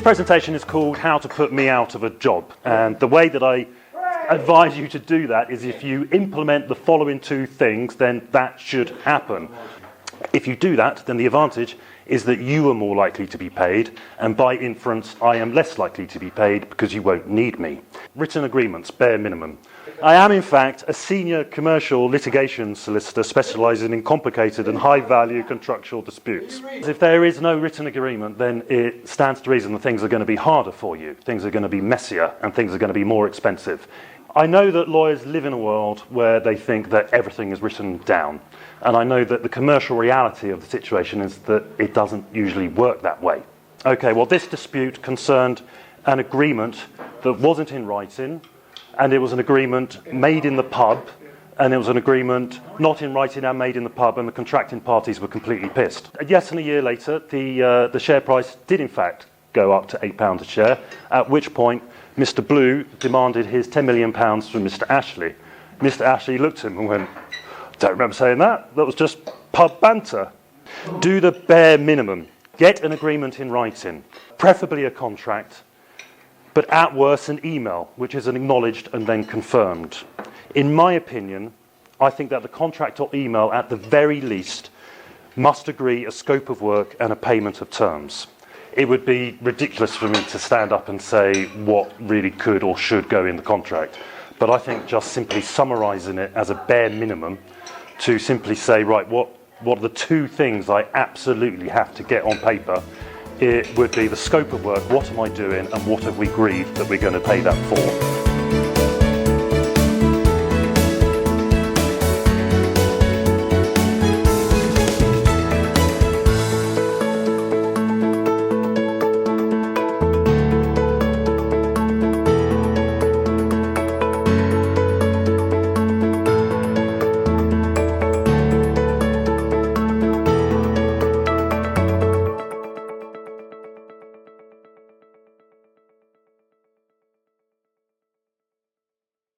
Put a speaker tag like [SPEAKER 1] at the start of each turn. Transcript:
[SPEAKER 1] This presentation is called How to Put Me Out of a Job, and the way that I advise you to do that is if you implement the following two things, then that should happen. If you do that, then the advantage is that you are more likely to be paid, and by inference I am less likely to be paid because you won't need me. Written agreements, bare minimum. I am in fact a senior commercial litigation solicitor specialising in complicated and high value contractual disputes. If there is no written agreement, then it stands to reason that things are going to be harder for you, things are going to be messier, and things are going to be more expensive. I know that lawyers live in a world where they think that everything is written down, and I know that the commercial reality of the situation is that it doesn't usually work that way. Okay, well, this dispute concerned an agreement that wasn't in writing, and it was an agreement made in the pub, and it was an agreement not in writing and made in the pub, and the contracting parties were completely pissed. Yes, and a year later, the share price did in fact go up to £8 a share, at which point Mr. Blue demanded his £10 million from Mr. Ashley. Mr. Ashley looked at him and went, "Don't remember saying that. That was just pub banter." Do the bare minimum. Get an agreement in writing, preferably a contract, but at worst an email, which is acknowledged and then confirmed. In my opinion, I think that the contract or email, at the very least, must agree a scope of work and a payment of terms. It would be ridiculous for me to stand up and say what really could or should go in the contract. But I think just simply summarising it as a bare minimum to simply say, right, what are the two things I absolutely have to get on paper? It would be the scope of work, what am I doing, and what have we agreed that we're going to pay that for.